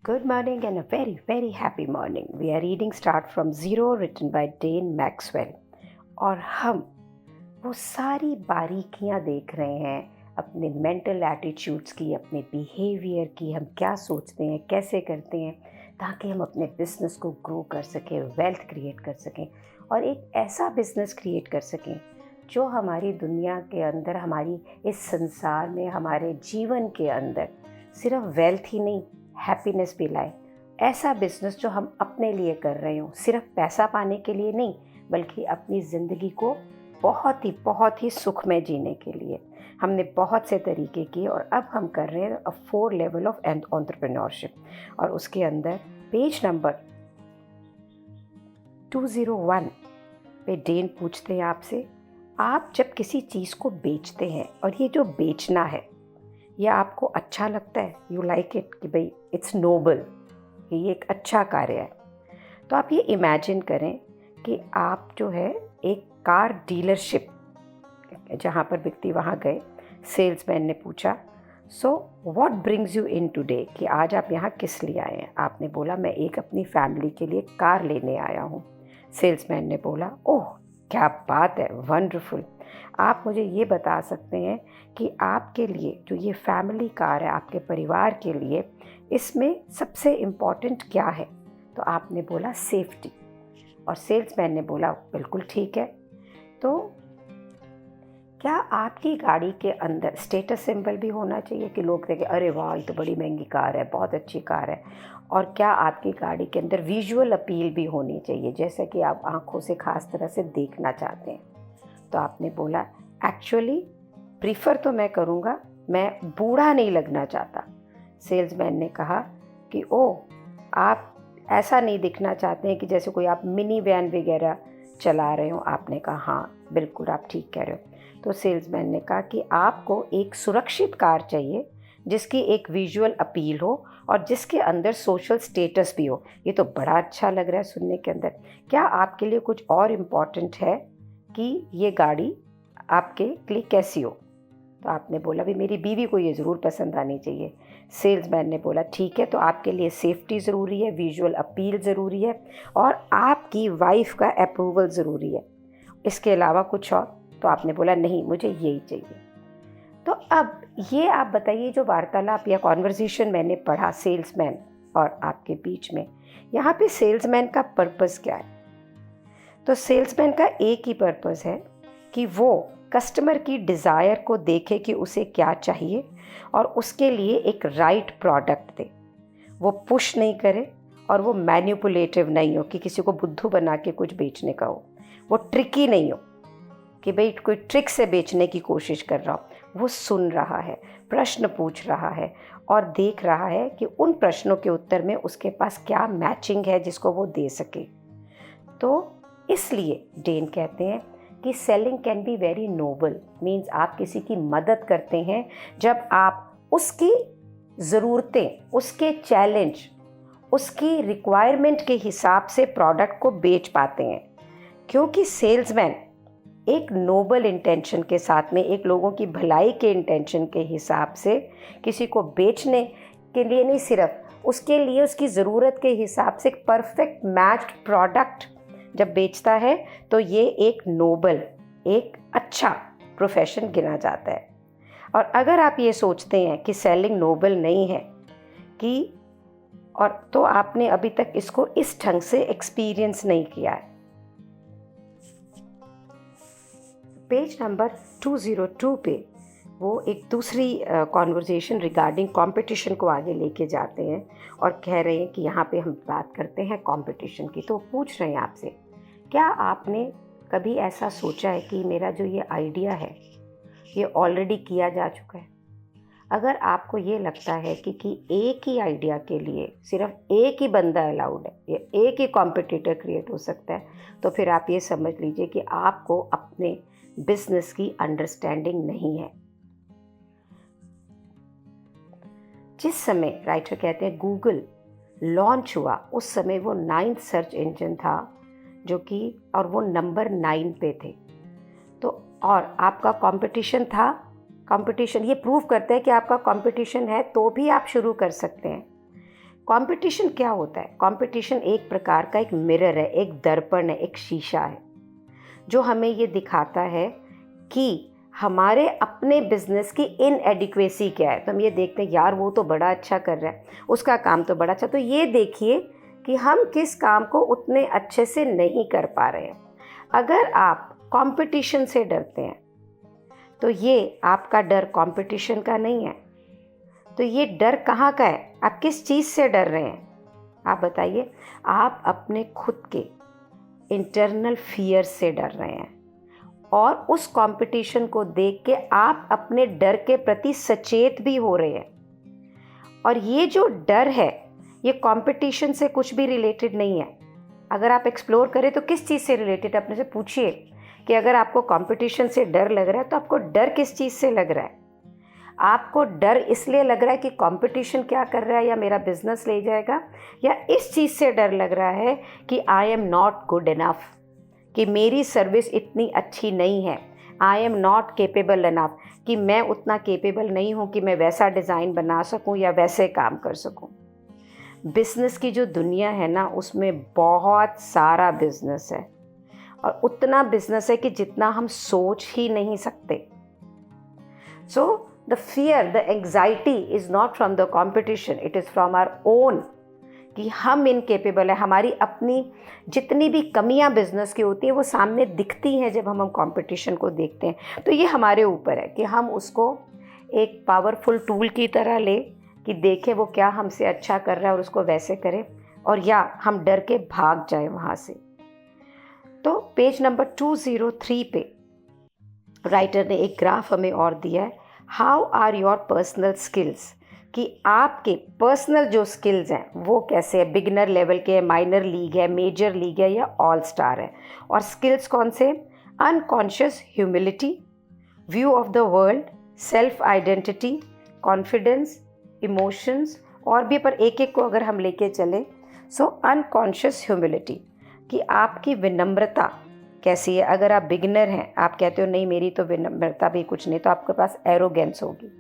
Good morning and a very, very happy morning. We are reading Start from Zero written by Dane Maxwell. और हम वो सारी बारीकियां देख रहे हैं अपने मेंटल एटीट्यूड्स की, अपने बिहेवियर की, हम क्या सोचते हैं, कैसे करते हैं, ताकि हम अपने बिजनेस को ग्रो कर सकें, वेल्थ क्रिएट कर सकें और एक ऐसा बिजनेस क्रिएट कर सकें जो हमारी दुनिया के अंदर, हमारी इस संसार में, हमारे जीवन के अंदर सिर्फ वेल्थ ही नहीं, हैप्पीनेस भी लाए। ऐसा बिजनेस जो हम अपने लिए कर रहे हो, सिर्फ पैसा पाने के लिए नहीं, बल्कि अपनी ज़िंदगी को बहुत ही सुखमय जीने के लिए। हमने बहुत से तरीके किए और अब हम कर रहे हैं 4 लेवल ऑफ एंटरप्रेन्योरशिप। और उसके अंदर पेज नंबर 201 पे डेन पूछते हैं आपसे, आप जब किसी चीज़ को बेचते हैं और ये जो बेचना है ये आपको अच्छा लगता है, यू लाइक इट, कि भाई इट्स नोबल, ये एक अच्छा कार्य है, तो आप ये इमेजिन करें कि आप जो है एक कार डीलरशिप, जहाँ पर व्यक्ति वहाँ गए, सेल्समैन ने पूछा, so what brings you in today, कि आज आप यहाँ किस लिए आए हैं। आपने बोला मैं एक अपनी फैमिली के लिए कार लेने आया हूँ। सेल्समैन ने बोला ओह क्या बात है, वंडरफुल, आप मुझे ये बता सकते हैं कि आपके लिए जो ये फैमिली कार है, आपके परिवार के लिए, इसमें सबसे इम्पॉर्टेंट क्या है। तो आपने बोला सेफ्टी। और सेल्समैन ने बोला बिल्कुल ठीक है, तो क्या आपकी गाड़ी के अंदर स्टेटस सिंबल भी होना चाहिए कि लोग देखें अरे वाह ये तो बड़ी महंगी कार है, बहुत अच्छी कार है। और क्या आपकी गाड़ी के अंदर विजुअल अपील भी होनी चाहिए, जैसे कि आप आंखों से खास तरह से देखना चाहते हैं। तो आपने बोला एक्चुअली प्रीफर तो मैं करूँगा, मैं बूढ़ा नहीं लगना चाहता। सेल्समैन ने कहा कि ओ आप ऐसा नहीं दिखना चाहते हैं कि जैसे कोई आप मिनी वैन वगैरह चला रहे हो। आपने कहा हाँ बिल्कुल आप ठीक कह रहे हो। तो सेल्समैन ने कहा कि आपको एक सुरक्षित कार चाहिए जिसकी एक विजुअल अपील हो और जिसके अंदर सोशल स्टेटस भी हो। ये तो बड़ा अच्छा लग रहा है सुनने के अंदर। क्या आपके लिए कुछ और इम्पॉर्टेंट है कि ये गाड़ी आपके लिए कैसी हो। तो आपने बोला भी मेरी बीवी को ये ज़रूर पसंद आनी चाहिए। सेल्समैन ने बोला ठीक है, तो आपके लिए सेफ्टी ज़रूरी है, विजुअल अपील ज़रूरी है और आपकी वाइफ का अप्रूवल ज़रूरी है, इसके अलावा कुछ और। तो आपने बोला नहीं मुझे यही चाहिए। तो अब ये आप बताइए, जो वार्तालाप या कॉन्वर्सेशन मैंने पढ़ा सेल्समैन और आपके बीच में, यहाँ पे सेल्समैन का पर्पस क्या है। तो सेल्समैन का एक ही पर्पस है कि वो कस्टमर की डिज़ायर को देखे कि उसे क्या चाहिए और उसके लिए एक राइट प्रोडक्ट दे। वो पुश नहीं करे और वो मैनिपुलेटिव नहीं हो कि किसी को बुद्धू बना के कुछ बेचने का हो। वो ट्रिकी नहीं हो कि भाई कोई ट्रिक से बेचने की कोशिश कर रहा हो। वो सुन रहा है, प्रश्न पूछ रहा है और देख रहा है कि उन प्रश्नों के उत्तर में उसके पास क्या मैचिंग है जिसको वो दे सके। तो इसलिए डेन कहते हैं कि selling can be very noble, means आप किसी की मदद करते हैं जब आप उसकी ज़रूरतें, उसके चैलेंज, उसकी रिक्वायरमेंट के हिसाब से प्रोडक्ट को बेच पाते हैं। क्योंकि सेल्समैन एक नोबल इंटेंशन के साथ में, एक लोगों की भलाई के इंटेंशन के हिसाब से किसी को बेचने के लिए नहीं, सिर्फ उसके लिए उसकी ज़रूरत के हिसाब से एक परफेक्ट मैच्ड प्रोडक्ट जब बेचता है तो ये एक नोबल, एक अच्छा प्रोफेशन गिना जाता है। और अगर आप ये सोचते हैं कि सेलिंग नोबल नहीं है कि, और तो आपने अभी तक इसको इस ढंग से एक्सपीरियंस नहीं किया है। पेज नंबर 202 पे वो एक दूसरी कॉन्वर्जेशन रिगार्डिंग कंपटीशन को आगे लेके जाते हैं और कह रहे हैं कि यहाँ पे हम बात करते हैं कंपटीशन की। तो पूछ रहे हैं आपसे, क्या आपने कभी ऐसा सोचा है कि मेरा जो ये आइडिया है ये ऑलरेडी किया जा चुका है। अगर आपको ये लगता है कि एक ही आइडिया के लिए सिर्फ एक ही बंदा अलाउड है या एक ही कॉम्पिटिटर क्रिएट हो सकता है, तो फिर आप ये समझ लीजिए कि आपको अपने बिजनेस की अंडरस्टैंडिंग नहीं है। जिस समय राइटर कहते हैं गूगल लॉन्च हुआ, उस समय वो 9th सर्च इंजन था जो कि, और वो नंबर 9 पे थे। तो और आपका कंपटीशन था, कंपटीशन ये प्रूव करता है कि आपका कंपटीशन है तो भी आप शुरू कर सकते हैं। कंपटीशन क्या होता है? कंपटीशन एक प्रकार का एक मिरर है, एक दर्पण है, एक शीशा है, जो हमें ये दिखाता है कि हमारे अपने बिजनेस की इनएडिक्वेसी क्या है। तो हम ये देखते हैं यार वो तो बड़ा अच्छा कर रहा है, उसका काम तो बड़ा अच्छा, तो ये देखिए कि हम किस काम को उतने अच्छे से नहीं कर पा रहे हैं। अगर आप कंपटीशन से डरते हैं तो ये आपका डर कंपटीशन का नहीं है, तो ये डर कहाँ का है? आप किस चीज़ से डर रहे हैं? आप बताइए। आप अपने खुद के इंटरनल फियर से डर रहे हैं, और उस कंपटीशन को देख के आप अपने डर के प्रति सचेत भी हो रहे हैं। और ये जो डर है ये कंपटीशन से कुछ भी रिलेटेड नहीं है। अगर आप एक्सप्लोर करें तो किस चीज़ से रिलेटेड, अपने से पूछिए कि अगर आपको कंपटीशन से डर लग रहा है तो आपको डर किस चीज़ से लग रहा है? आपको डर इसलिए लग रहा है कि कंपटीशन क्या कर रहा है या मेरा बिजनेस ले जाएगा, या इस चीज़ से डर लग रहा है कि I am not good enough, कि मेरी सर्विस इतनी अच्छी नहीं है, I am not capable enough, कि मैं उतना केपेबल नहीं हूँ कि मैं वैसा डिज़ाइन बना सकूँ या वैसे काम कर सकूँ। बिज़नेस की जो दुनिया है ना, उसमें बहुत सारा बिज़नेस है, और उतना बिज़नेस है कि जितना हम सोच ही नहीं सकते। So the fear, the anxiety is not from the competition, it is from our own, कि हम इनकेपेबल है। हमारी अपनी जितनी भी कमियां बिजनेस की होती है वो सामने दिखती हैं जब हम कंपटीशन को देखते हैं। तो ये हमारे ऊपर है कि हम उसको एक पावरफुल टूल की तरह ले, कि देखें वो क्या हमसे अच्छा कर रहा है और उसको वैसे करें, और या हम डर के भाग जाए वहाँ से। तो पेज नंबर 203 पे राइटर ने एक ग्राफ हमें और दिया है, how are your personal skills, कि आपके पर्सनल जो स्किल्स हैं वो कैसे है, बिगिनर लेवल के है, माइनर लीग है, मेजर लीग है या ऑल स्टार है। और स्किल्स कौन से? Unconscious humility, view of the world, self identity, confidence, emotions, और भी पर एक एक को अगर हम लेके चले। सो अनकॉन्शियस ह्यूमिलिटी, कि आपकी विनम्रता कैसी है। अगर आप बिगिनर हैं, आप कहते हो नहीं मेरी तो विनम्रता भी कुछ नहीं, तो आपके पास एरोगेंस होगी।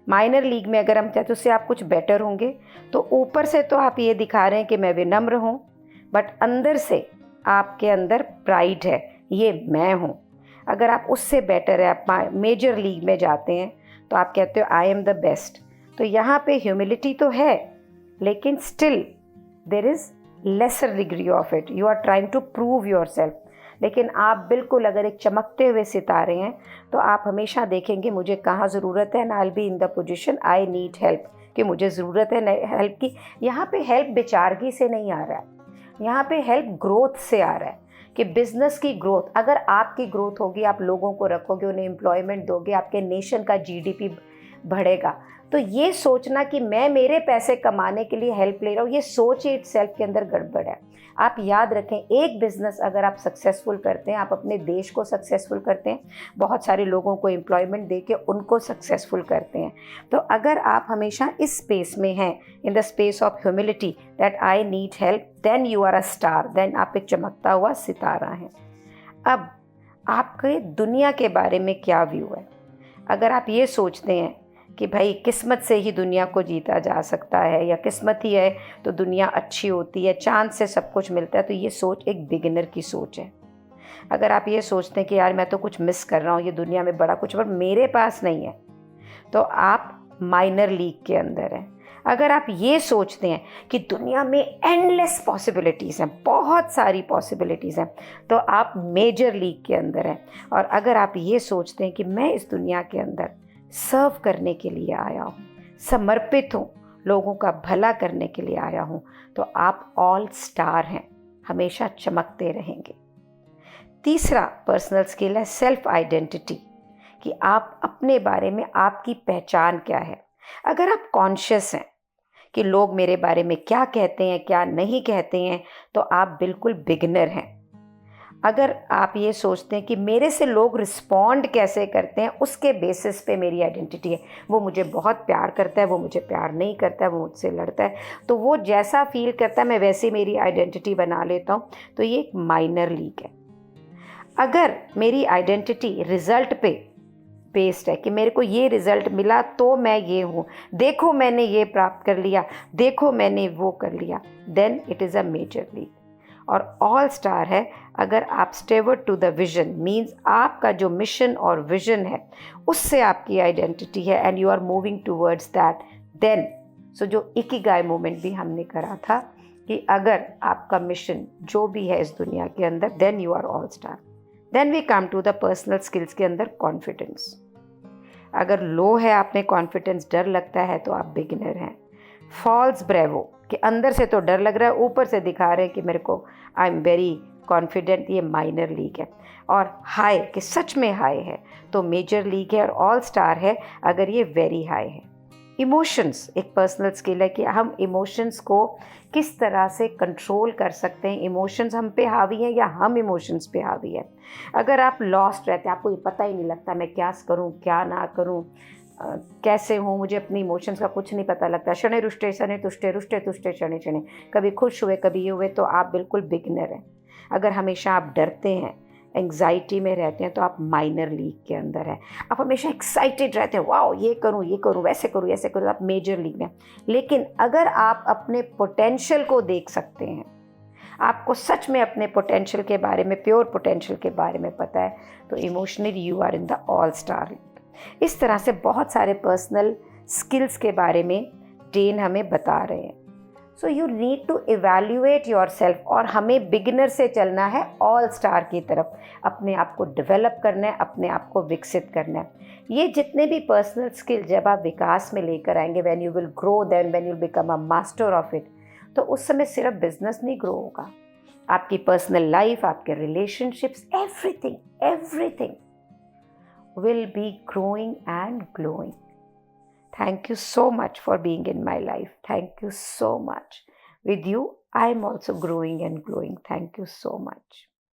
माइनर लीग में अगर हम चाहते तो उससे आप कुछ बेटर होंगे। तो ऊपर से तो आप ये दिखा रहे हैं कि मैं विनम्र हूँ, बट अंदर से आपके अंदर प्राइड है, ये मैं हूँ। अगर आप उससे बेटर है, आप मेजर लीग में जाते हैं, तो आप कहते हो आई एम द बेस्ट। तो यहाँ पे ह्यूमिलिटी तो है, लेकिन still there is lesser degree of it, you are trying to prove yourself. लेकिन आप बिल्कुल अगर एक चमकते हुए सितारे हैं तो आप हमेशा देखेंगे मुझे कहाँ ज़रूरत है, and I will be in the position I need help, कि मुझे ज़रूरत है हेल्प की। यहाँ पे हेल्प बेचारगी से नहीं आ रहा है, यहाँ पे हेल्प ग्रोथ से आ रहा है, कि बिज़नेस की ग्रोथ। अगर आपकी ग्रोथ होगी, आप लोगों को रखोगे, उन्हें एम्प्लॉयमेंट दोगे, आपके नेशन का जीडीपी बढ़ेगा। तो ये सोचना कि मैं मेरे पैसे कमाने के लिए हेल्प ले रहा हूँ, ये सोच ही इटसेल्फ के अंदर गड़बड़ है। आप याद रखें, एक बिज़नेस अगर आप सक्सेसफुल करते हैं, आप अपने देश को सक्सेसफुल करते हैं, बहुत सारे लोगों को एम्प्लॉयमेंट दे के उनको सक्सेसफुल करते हैं। तो अगर आप हमेशा इस स्पेस में हैं, in the space of humility, that I need help, then you are a star, then आप एक चमकता हुआ सितारा हैं। अब आपके दुनिया के बारे में क्या व्यू है? अगर आप ये सोचते हैं कि भाई किस्मत से ही दुनिया को जीता जा सकता है, या किस्मत ही है तो दुनिया अच्छी होती है, चांद से सब कुछ मिलता है, तो ये सोच एक बिगिनर की सोच है। अगर आप ये सोचते हैं कि यार मैं तो कुछ मिस कर रहा हूँ, ये दुनिया में बड़ा कुछ पर मेरे पास नहीं है, तो आप माइनर लीग के अंदर हैं। अगर आप ये सोचते हैं कि दुनिया में एंडलेस पॉसिबिलिटीज़ हैं, बहुत सारी पॉसिबिलिटीज़ हैं, तो आप मेजर लीग के अंदर हैं। और अगर आप ये सोचते हैं कि मैं इस दुनिया के अंदर सर्व करने के लिए आया हूँ, समर्पित हूँ, लोगों का भला करने के लिए आया हूँ, तो आप ऑल स्टार हैं, हमेशा चमकते रहेंगे। तीसरा पर्सनल स्किल है सेल्फ आइडेंटिटी, कि आप अपने बारे में आपकी पहचान क्या है। अगर आप कॉन्शियस हैं कि लोग मेरे बारे में क्या कहते हैं, क्या नहीं कहते हैं, तो आप बिल्कुल बिगिनर हैं। अगर आप ये सोचते हैं कि मेरे से लोग रिस्पॉन्ड कैसे करते हैं, उसके बेसिस पे मेरी आइडेंटिटी है, वो मुझे बहुत प्यार करता है, वो मुझे प्यार नहीं करता है, वो मुझसे लड़ता है, तो वो जैसा फील करता है मैं वैसे मेरी आइडेंटिटी बना लेता हूँ, तो ये एक माइनर लीग है। अगर मेरी आइडेंटिटी रिजल्ट पे बेस्ड है कि मेरे को ये रिज़ल्ट मिला तो मैं ये हूँ, देखो मैंने ये प्राप्त कर लिया, देखो मैंने वो कर लिया, then it is a major league. और ऑल स्टार है अगर आप steward to the vision, means आपका जो मिशन और विजन है उससे आपकी आइडेंटिटी है and you are moving towards that, then so जो इकिगाई मूवमेंट भी हमने करा था कि अगर आपका मिशन जो भी है इस दुनिया के अंदर, then you are all star. Then we come to the personal skills के अंदर कॉन्फिडेंस। अगर लो है आप में कॉन्फिडेंस, डर लगता है, तो आप बिगिनर हैं। फॉल्स ब्रेवो कि अंदर से तो डर लग रहा है, ऊपर से दिखा रहे हैं कि मेरे को आई एम वेरी कॉन्फिडेंट, ये माइनर लीग है। और हाई कि सच में हाई है, तो मेजर लीग है। और ऑल स्टार है अगर ये वेरी हाई है। इमोशंस एक पर्सनल स्किल है कि हम इमोशंस को किस तरह से कंट्रोल कर सकते हैं, इमोशंस हम पे हावी हैं या हम इमोशंस पे हावी है। अगर आप लॉस्ट रहते हैं, आपको ये पता ही नहीं लगता मैं क्या करूं क्या ना करूं, कैसे हूँ, मुझे अपने इमोशंस का कुछ नहीं पता लगता, शनि रुष्टे शनि तुष्टे रुष्टे तुष्टे शनि शनि, कभी खुश हुए कभी ये हुए, तो आप बिल्कुल बिगिनर हैं। अगर हमेशा आप डरते हैं, एंग्जाइटी में रहते हैं, तो आप माइनर लीग के अंदर हैं। आप हमेशा एक्साइटेड रहते हैं, वाओ ये करूँ वैसे करूँ ऐसे करूँ, आप मेजर लीग में। लेकिन अगर आप अपने पोटेंशियल को देख सकते हैं, आपको सच में अपने पोटेंशियल के बारे में, प्योर पोटेंशियल के बारे में पता है, तो emotionally you are in the all star. इस तरह से बहुत सारे पर्सनल स्किल्स के बारे में डेन हमें बता रहे हैं। So you need to evaluate yourself, और हमें बिगिनर से चलना है ऑल स्टार की तरफ, अपने आप को डेवलप करना है, अपने आप को विकसित करना है। ये जितने भी पर्सनल स्किल जब आप विकास में लेकर आएंगे, when you will grow, then when you become a master of it, तो उस समय सिर्फ बिजनेस नहीं ग्रो होगा, आपकी पर्सनल लाइफ, आपके relationships, everything will be growing and glowing. Thank you so much for being in my life. Thank you so much. With you, I am also growing and glowing. Thank you so much.